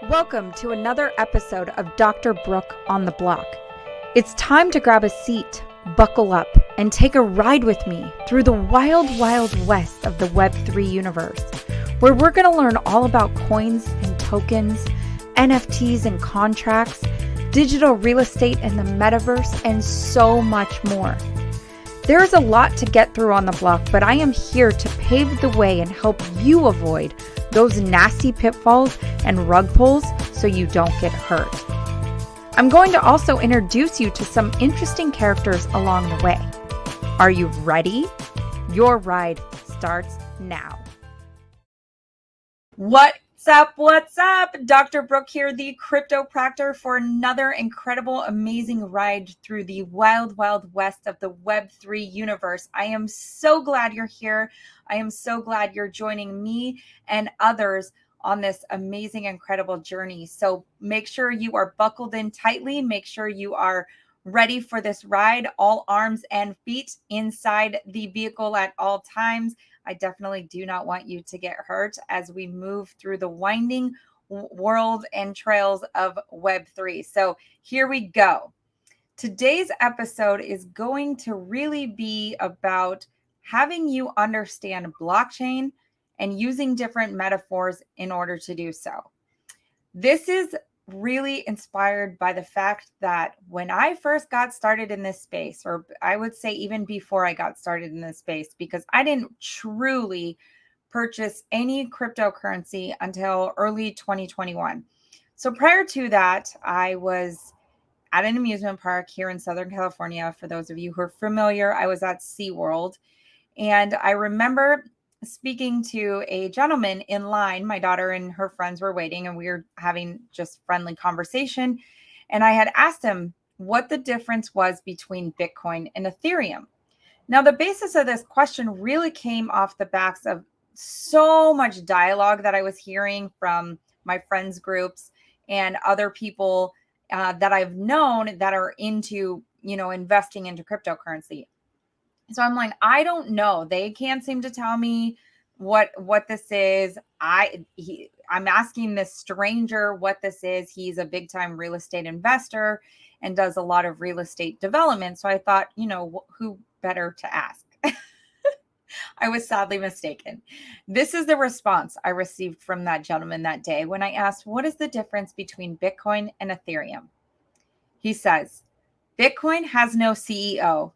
Welcome to another episode of Dr. Brook on the Block. It's time to grab a seat, buckle up, and take a ride with me through the wild, wild west of the Web3 universe, where we're going to learn all about coins and tokens, NFTs and contracts, digital real estate and the metaverse, and so much more. There is a lot to get through on the block, but I am here to pave the way and help you avoid those nasty pitfalls and rug pulls so you don't get hurt. I'm going to also introduce you to some interesting characters along the way. Are you ready? Your ride starts now. What's up? What's up? Dr. Brook here, the crypto-practor, for another incredible, amazing ride through the wild, wild west of the Web3 universe. I am so glad you're here. I am so glad you're joining me and others on this amazing, incredible journey. So make sure you are buckled in tightly. Make sure you are ready for this ride, all arms and feet inside the vehicle at all times. I definitely do not want you to get hurt as we move through the winding world and trails of Web3. So here we go. Today's episode is going to really be about having you understand blockchain and using different metaphors in order to do so. This is really inspired by the fact that when I first got started in this space, or I would say even before I got started in this space, because I didn't truly purchase any cryptocurrency until early 2021. So prior to that, I was at an amusement park here in Southern California. For those of you who are familiar, I was at SeaWorld. And I remember speaking to a gentleman in line. My daughter and her friends were waiting, and we were having just friendly conversation. And I had asked him what the difference was between Bitcoin and Ethereum. Now, the basis of this question really came off the backs of so much dialogue that I was hearing from my friends' groups and other people that I've known that are into, investing into cryptocurrency. So I'm like, I don't know. They can't seem to tell me what this is. I'm asking this stranger what this is. He's a big time real estate investor and does a lot of real estate development. So I thought, who better to ask? I was sadly mistaken. This is the response I received from that gentleman that day when I asked, what is the difference between Bitcoin and Ethereum? He says, Bitcoin has no CEO.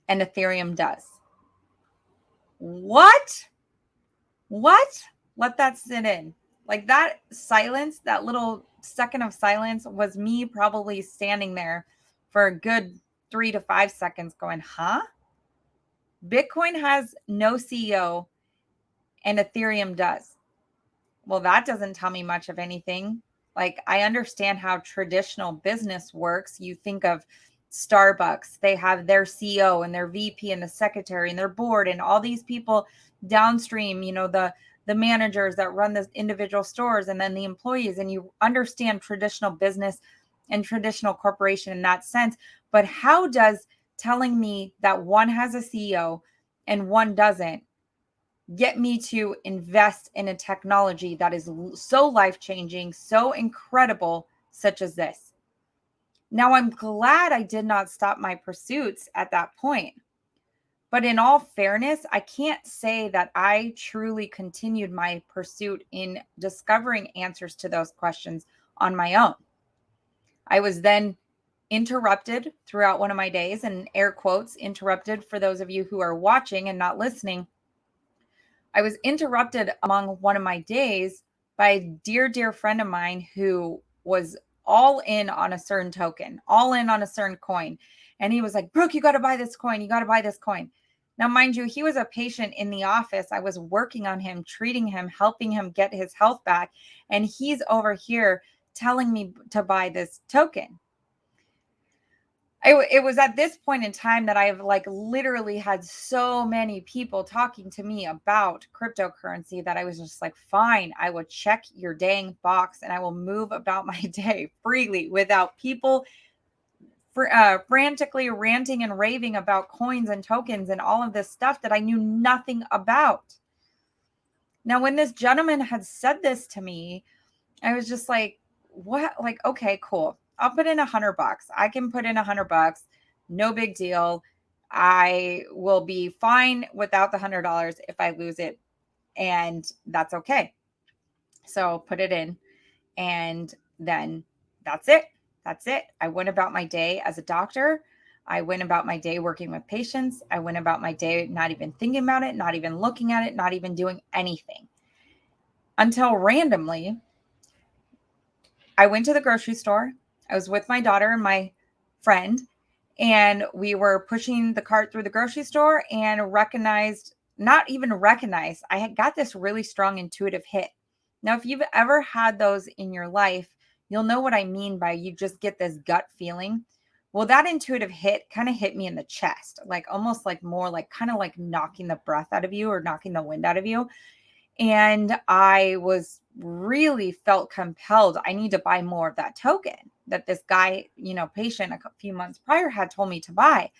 And Ethereum does. What? Let that sit in. Like that silence, that little second of silence was me probably standing there for a good 3 to 5 seconds going, huh? Bitcoin has no CEO and Ethereum does. Well, that doesn't tell me much of anything. Like, I understand how traditional business works. You think of Starbucks, they have their CEO and their VP and the secretary and their board and all these people downstream, the managers that run the individual stores and then the employees. And you understand traditional business and traditional corporation in that sense. But how does telling me that one has a CEO and one doesn't get me to invest in a technology that is so life-changing, so incredible, such as this? Now, I'm glad I did not stop my pursuits at that point. But in all fairness, I can't say that I truly continued my pursuit in discovering answers to those questions on my own. I was then interrupted throughout one of my days, and air quotes, interrupted for those of you who are watching and not listening. I was interrupted among one of my days by a dear, dear friend of mine who was all in on a certain token, all in on a certain coin. And he was like, Brooke, you got to buy this coin. You got to buy this coin. Now, mind you, he was a patient in the office. I was working on him, treating him, helping him get his health back. And he's over here telling me to buy this token. It was at this point in time that I've literally had so many people talking to me about cryptocurrency that I was just like, fine, I will check your dang box and I will move about my day freely without people frantically ranting and raving about coins and tokens and all of this stuff that I knew nothing about. Now, when this gentleman had said this to me, I was just like, what? Like, okay, cool. I'll put in $100. I can put in $100. No big deal. I will be fine without the $100 if I lose it. And that's okay. So put it in. And then that's it. That's it. I went about my day as a doctor. I went about my day working with patients. I went about my day not even thinking about it, not even looking at it, not even doing anything. Until randomly, I went to the grocery store. I was with my daughter and my friend, and we were pushing the cart through the grocery store and not even recognized, I had got this really strong intuitive hit. Now, if you've ever had those in your life, you'll know what I mean by you just get this gut feeling. Well, that intuitive hit kind of hit me in the chest, like almost like more like kind of like knocking the breath out of you or knocking the wind out of you. And I was really felt compelled. I need to buy more of that token that this guy, patient a few months prior had told me to buy.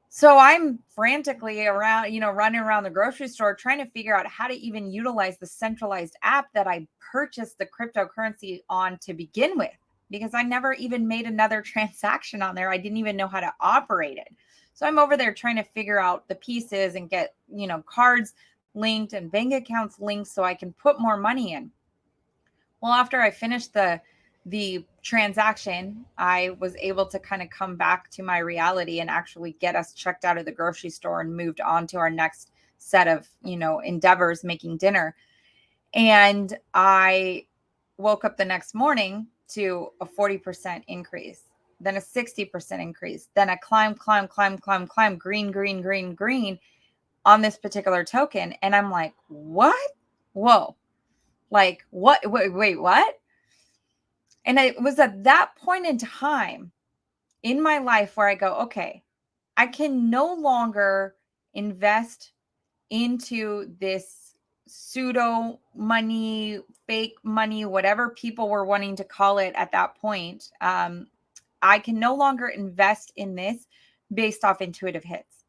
So I'm frantically around, running around the grocery store trying to figure out how to even utilize the centralized app that I purchased the cryptocurrency on to begin with, because I never even made another transaction on there. I didn't even know how to operate it. So I'm over there trying to figure out the pieces and get, cards linked and bank accounts linked so I can put more money in. Well, after I finished the transaction, I was able to kind of come back to my reality and actually get us checked out of the grocery store and moved on to our next set of, endeavors, making dinner. And I woke up the next morning to a 40% increase, then a 60% increase, then a climb, green, green, green, green on this particular token. And I'm like, what? Whoa. Like, what? Wait, what? And it was at that point in time in my life where I go, okay, I can no longer invest into this pseudo money, fake money, whatever people were wanting to call it at that point. I can no longer invest in this based off intuitive hits.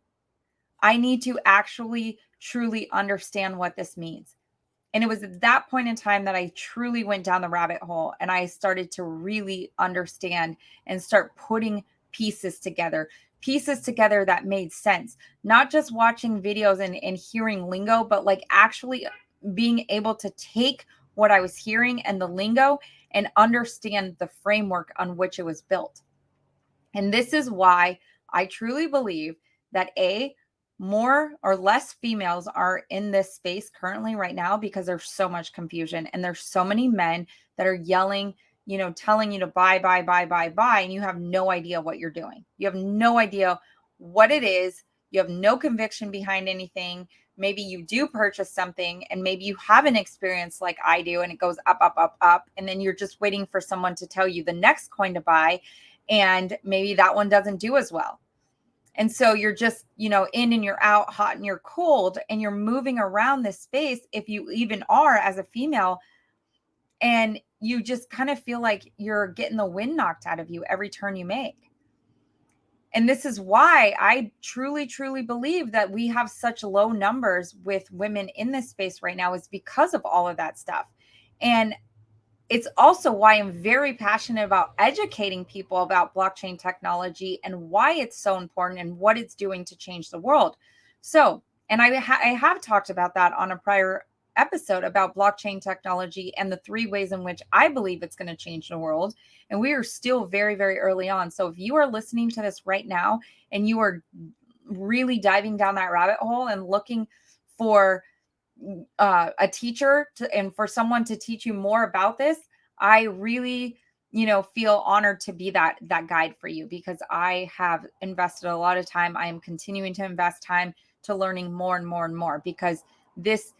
I need to actually truly understand what this means. And it was at that point in time that I truly went down the rabbit hole and I started to really understand and start putting pieces together that made sense. Not just watching videos and hearing lingo, but like actually being able to take what I was hearing and the lingo and understand the framework on which it was built. And this is why I truly believe that more or less females are in this space currently right now, because there's so much confusion and there's so many men that are yelling, telling you to buy, buy, buy, buy, buy, and you have no idea what you're doing. You have no idea what it is. You have no conviction behind anything. Maybe you do purchase something and maybe you have an experience like I do and it goes up, up, up, up. And then you're just waiting for someone to tell you the next coin to buy. And maybe that one doesn't do as well. And so you're just, in and you're out, hot and you're cold, and you're moving around this space, if you even are as a female, and you just kind of feel like you're getting the wind knocked out of you every turn you make. And this is why I truly, truly believe that we have such low numbers with women in this space right now, is because of all of that stuff. And it's also why I'm very passionate about educating people about blockchain technology and why it's so important and what it's doing to change the world. So, and I have talked about that on a prior episode about blockchain technology and the 3 ways in which I believe it's going to change the world. And we are still very, very early on. So if you are listening to this right now and you are really diving down that rabbit hole and looking for a teacher and for someone to teach you more about this, I really, feel honored to be that guide for you, because I have invested a lot of time. I am continuing to invest time to learning more and more and more, because this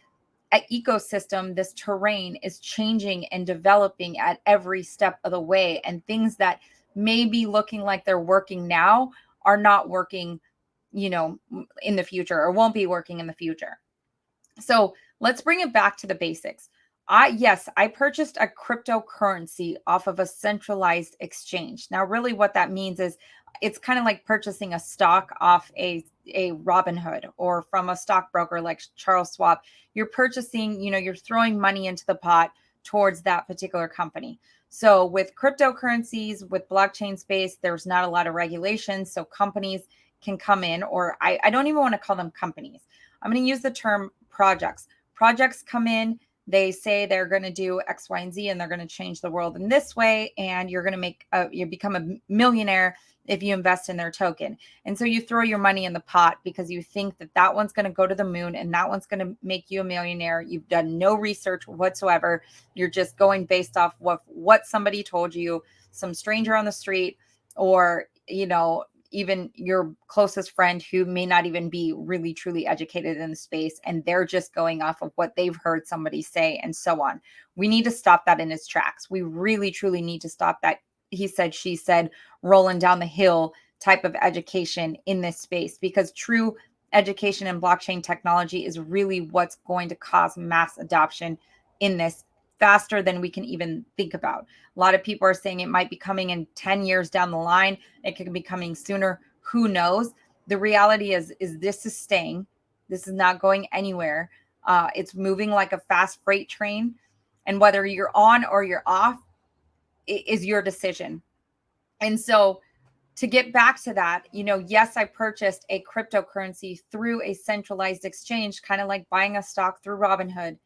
ecosystem, this terrain is changing and developing at every step of the way. And things that may be looking like they're working now are not working, in the future, or won't be working in the future. So let's bring it back to the basics. I purchased a cryptocurrency off of a centralized exchange. Now, really what that means is it's kind of like purchasing a stock off a Robinhood or from a stockbroker like Charles Schwab. You're purchasing, you're throwing money into the pot towards that particular company. So with cryptocurrencies, with blockchain space, there's not a lot of regulations. So companies can come in, or I don't even want to call them companies. I'm going to use the term projects. Projects come in, they say they're going to do X, Y, and Z, and they're going to change the world in this way. And you're going to you become a millionaire if you invest in their token. And so you throw your money in the pot because you think that that one's going to go to the moon and that one's going to make you a millionaire. You've done no research whatsoever. You're just going based off what somebody told you, some stranger on the street, or, even your closest friend who may not even be really truly educated in the space, and they're just going off of what they've heard somebody say and so on. We need to stop that in its tracks. We really truly need to stop that he said, she said, rolling down the hill type of education in this space, because true education in blockchain technology is really what's going to cause mass adoption in this faster than we can even think about. A lot of people are saying it might be coming in 10 years down the line. It could be coming sooner. Who knows? The reality is this is staying. This is not going anywhere. It's moving like a fast freight train. And whether you're on or you're off is your decision. And so to get back to that, yes, I purchased a cryptocurrency through a centralized exchange, kind of like buying a stock through Robinhood.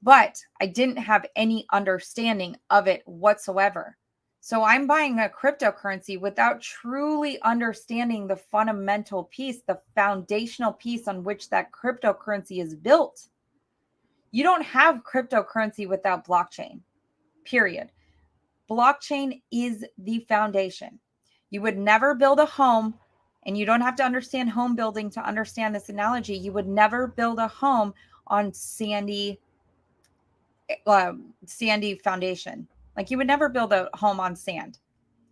But I didn't have any understanding of it whatsoever. So I'm buying a cryptocurrency without truly understanding the fundamental piece, the foundational piece on which that cryptocurrency is built. You don't have cryptocurrency without blockchain, period. Blockchain is the foundation. You would never build a home, and you don't have to understand home building to understand this analogy. You would never build a home on sandy foundation. Like, you would never build a home on sand.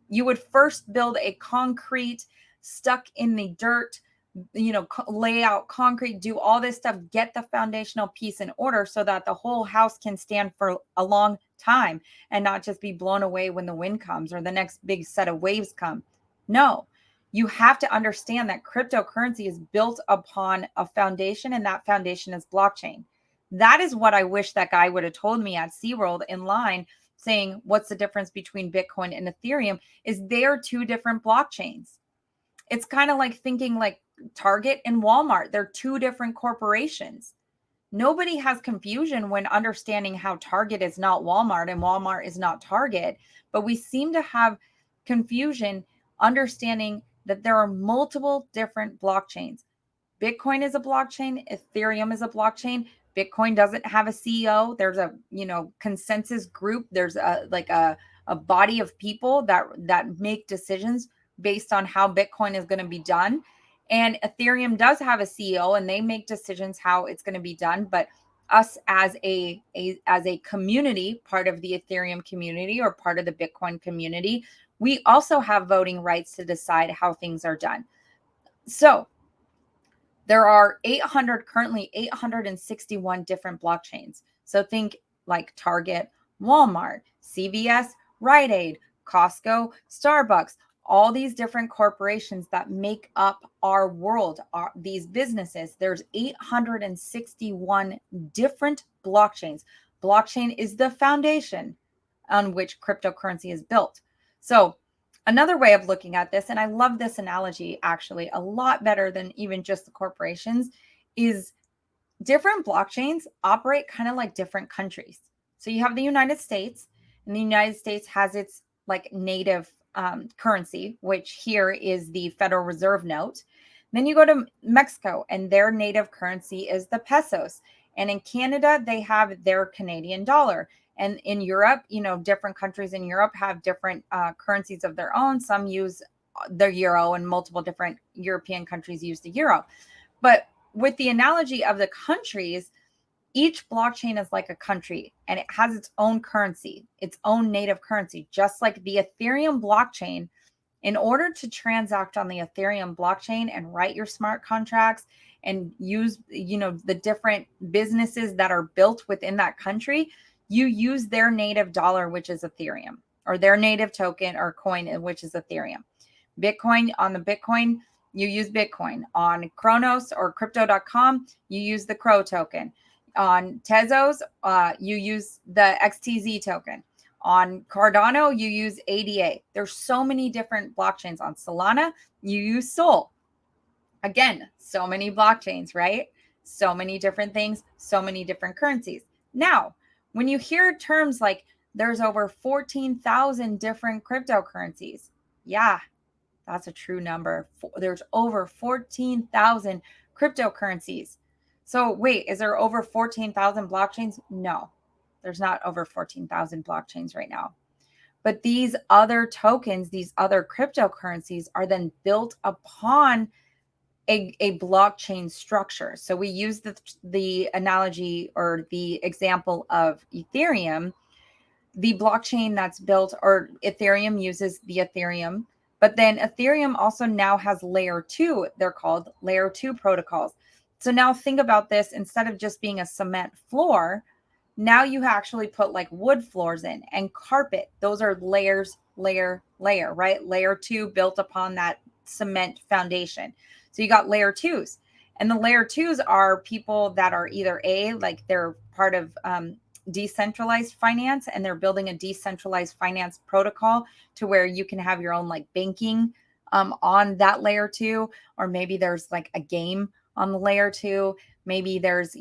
You would first build a concrete, stuck in the dirt, lay out concrete, do all this stuff, get the foundational piece in order so that the whole house can stand for a long time and not just be blown away when the wind comes or the next big set of waves come. No, you have to understand that cryptocurrency is built upon a foundation, and that foundation is blockchain. That is what I wish that guy would have told me at SeaWorld in line, saying, what's the difference between Bitcoin and Ethereum, is they are two different blockchains. It's kind of like thinking like Target and Walmart. They're two different corporations. Nobody has confusion when understanding how Target is not Walmart and Walmart is not Target, but we seem to have confusion understanding that there are multiple different blockchains. Bitcoin is a blockchain. Ethereum is a blockchain. Bitcoin doesn't have a CEO. There's a, consensus group. There's a body of people that make decisions based on how Bitcoin is going to be done. And Ethereum does have a CEO, and they make decisions how it's going to be done. But us as a community, part of the Ethereum community or part of the Bitcoin community, we also have voting rights to decide how things are done. So there are currently 861 different blockchains. So think like Target, Walmart, CVS, Rite Aid, Costco, Starbucks, all these different corporations that make up our world, these businesses. There's 861 different blockchains. Blockchain is the foundation on which cryptocurrency is built. So another way of looking at this, and I love this analogy actually a lot better than even just the corporations, is different blockchains operate kind of like different countries. So you have the United States, and the United States has its like native currency, which here is the Federal Reserve note. Then you go to Mexico, and their native currency is the pesos. And in Canada, they have their Canadian dollar. And in Europe, different countries in Europe have different currencies of their own. Some use the euro, and multiple different European countries use the euro. But with the analogy of the countries, each blockchain is like a country, and it has its own currency, its own native currency, just like the Ethereum blockchain. In order to transact on the Ethereum blockchain and write your smart contracts and use, the different businesses that are built within that country, you use their native dollar, which is Ethereum, or their native token or coin, which is Ethereum. Bitcoin, on the Bitcoin, you use Bitcoin. On Kronos or crypto.com, you use the Crow token. On Tezos, you use the XTZ token. On Cardano, you use ADA. There's so many different blockchains. On Solana, you use Sol. Again, so many blockchains, right? So many different things, so many different currencies. Now, when you hear terms like there's over 14,000 different cryptocurrencies, yeah, that's a true number. There's over 14,000 cryptocurrencies. So wait, is there over 14,000 blockchains? No, there's not over 14,000 blockchains right now. But these other tokens, these other cryptocurrencies are then built upon a blockchain structure. So we use the analogy or the example of Ethereum. The blockchain that's built, or Ethereum uses the Ethereum, but then Ethereum also now has layer 2. They're called layer 2 protocols. So now think about this, instead of just being a cement floor, now you actually put like wood floors in and carpet. Those are layers, layer, right? Layer 2 built upon that cement foundation. So you got layer 2s. And the layer 2s are people that are either like they're part of decentralized finance, and they're building a decentralized finance protocol to where you can have your own like banking on that layer 2, or maybe there's like a game on the layer 2. Maybe there's,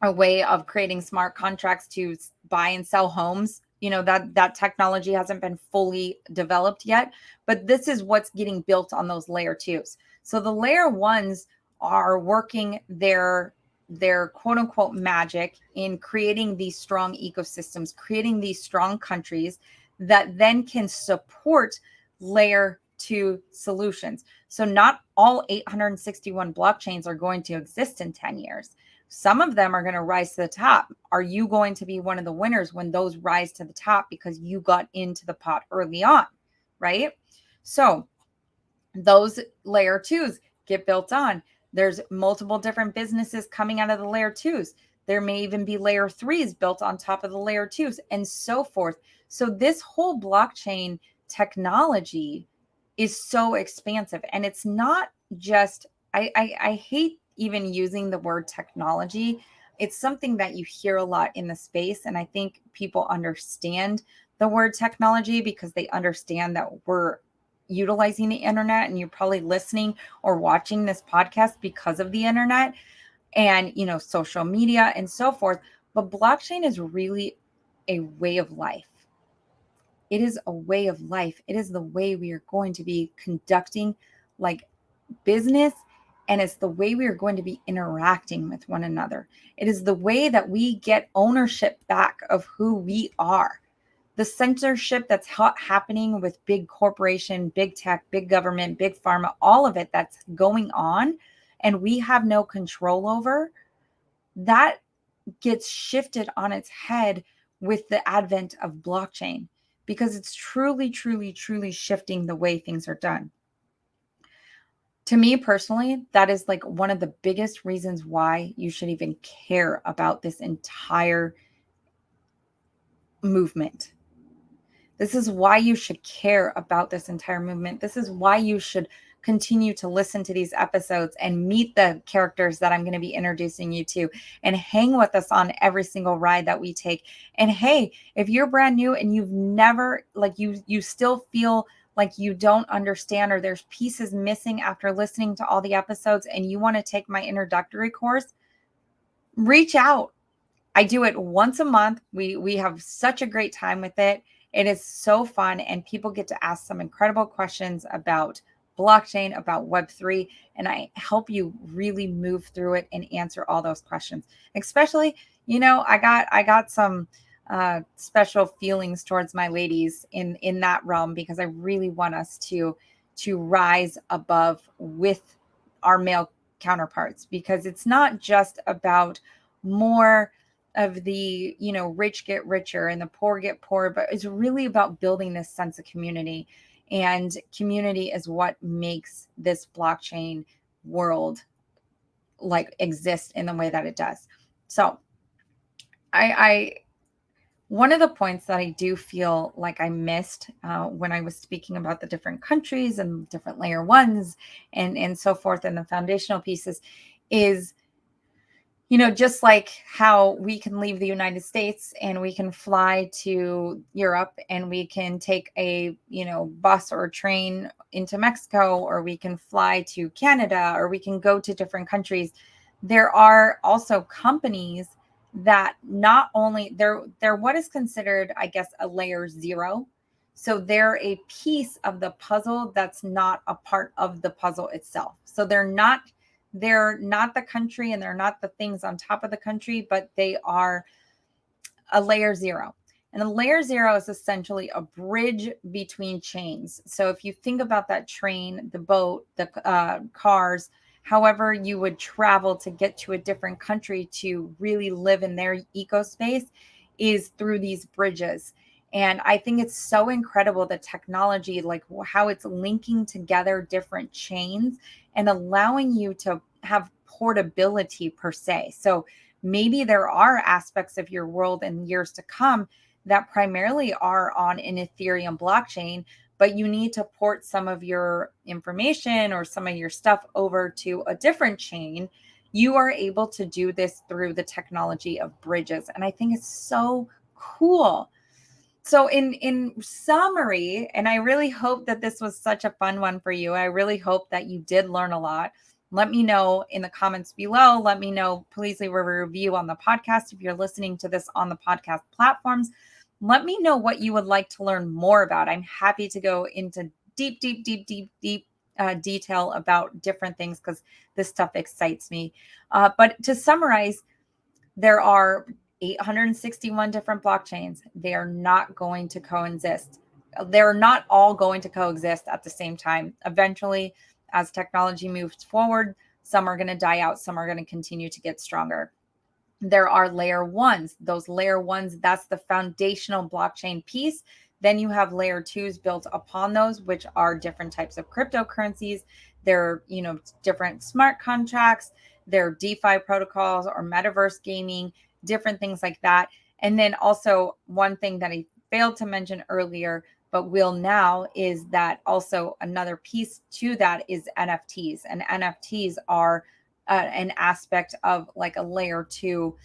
a way of creating smart contracts to buy and sell homes. That technology hasn't been fully developed yet, but this is what's getting built on those layer 2s. So the layer 1s are working their quote unquote magic in creating these strong ecosystems, creating these strong countries that then can support layer 2 solutions. So not all 861 blockchains are going to exist in 10 years. Some of them are going to rise to the top. Are you going to be one of the winners when those rise to the top because you got into the pot early on, right? So those layer 2s get built on. There's multiple different businesses coming out of the layer 2s. There may even be layer 3s built on top of the layer 2s and so forth. So this whole blockchain technology is so expansive, and it's not just, I hate even using the word technology. It's something that you hear a lot in the space, and I think people understand the word technology because they understand that we're utilizing the internet, and you're probably listening or watching this podcast because of the internet and social media and so forth. But blockchain is really a way of life. It is a way of life. It is the way we are going to be conducting like business, and it's the way we are going to be interacting with one another. It is the way that we get ownership back of who we are. The censorship that's happening with big corporation, big tech, big government, big pharma, all of it that's going on, and we have no control over, that gets shifted on its head with the advent of blockchain, because it's truly, truly, truly shifting the way things are done. To me personally, that is like one of the biggest reasons why you should even care about this entire movement. This is why you should care about this entire movement. This is why you should continue to listen to these episodes and meet the characters that I'm going to be introducing you to, and hang with us on every single ride that we take. And hey, if you're brand new and you've never, like you still feel like you don't understand, or there's pieces missing after listening to all the episodes, and you want to take my introductory course, reach out. I do it once a month. We have such a great time with it. It is so fun, and people get to ask some incredible questions about blockchain, about Web3, and I help you really move through it and answer all those questions. Especially, I got some special feelings towards my ladies in that realm, because I really want us to rise above with our male counterparts, because it's not just about more of the rich get richer and the poor get poorer, but it's really about building this sense of community, and community is what makes this blockchain world like exist in the way that it does. So I one of the points that I do feel like I missed when I was speaking about the different countries and different layer 1s and so forth, and the foundational pieces is, just like how we can leave the United States and we can fly to Europe and we can take a, bus or train into Mexico, or we can fly to Canada, or we can go to different countries. There are also companies that not only they're what is considered, I guess, a layer zero. So they're a piece of the puzzle that's not a part of the puzzle itself. So they're not the country and they're not the things on top of the country, but they are a layer zero. And a layer zero is essentially a bridge between chains. So if you think about that train, the boat, the cars, however you would travel to get to a different country to really live in their ecospace, is through these bridges. And I think it's so incredible, the technology, like how it's linking together different chains and allowing you to have portability per se. So maybe there are aspects of your world in years to come that primarily are on an Ethereum blockchain, but you need to port some of your information or some of your stuff over to a different chain. You are able to do this through the technology of bridges. And I think it's so cool. So in summary, and I really hope that this was such a fun one for you. I really hope that you did learn a lot. Let me know in the comments below. Let me know, please leave a review on the podcast if you're listening to this on the podcast platforms. Let me know what you would like to learn more about. I'm happy to go into deep detail about different things because this stuff excites me. But to summarize, there are 861 different blockchains. They are not going to coexist. They're not all going to coexist at the same time. Eventually, as technology moves forward, some are going to die out, some are going to continue to get stronger. There are layer ones. Those layer ones, that's the foundational blockchain piece. Then you have layer twos built upon those, which are different types of cryptocurrencies. They're, different smart contracts, they're DeFi protocols or metaverse gaming, different things like that. And then also one thing that I failed to mention earlier, but will now, is that also another piece to that is NFTs. And NFTs are an aspect of like a layer two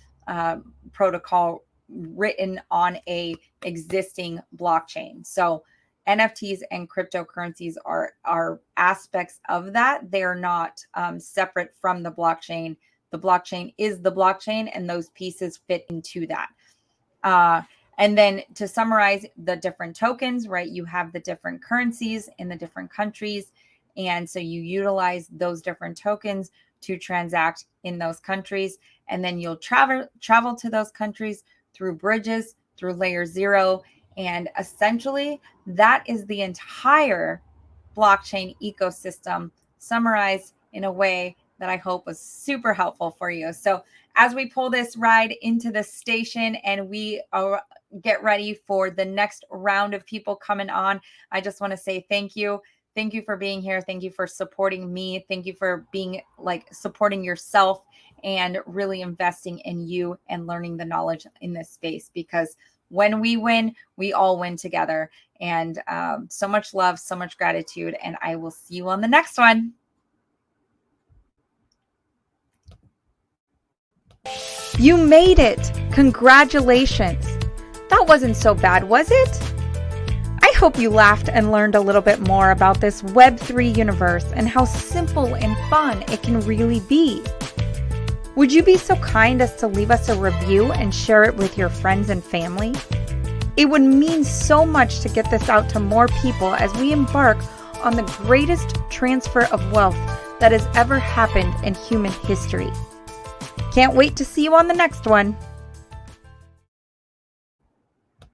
protocol written on a existing blockchain. So NFTs and cryptocurrencies are aspects of that. They're not separate from the blockchain. The blockchain is the blockchain, and those pieces fit into that. And then to summarize the different tokens, right? You have the different currencies in the different countries. And so you utilize those different tokens to transact in those countries. And then you'll travel to those countries through bridges, through layer zero. And essentially, that is the entire blockchain ecosystem summarized in a way that I hope was super helpful for you. So as we pull this ride into the station and we get ready for the next round of people coming on, I just want to say thank you. Thank you for being here. Thank you for supporting me. Thank you for being supporting yourself and really investing in you and learning the knowledge in this space, because when we win, we all win together. And so much love, so much gratitude. And I will see you on the next one. You made it! Congratulations! That wasn't so bad, was it? I hope you laughed and learned a little bit more about this Web3 universe and how simple and fun it can really be. Would you be so kind as to leave us a review and share it with your friends and family? It would mean so much to get this out to more people as we embark on the greatest transfer of wealth that has ever happened in human history. Can't wait to see you on the next one.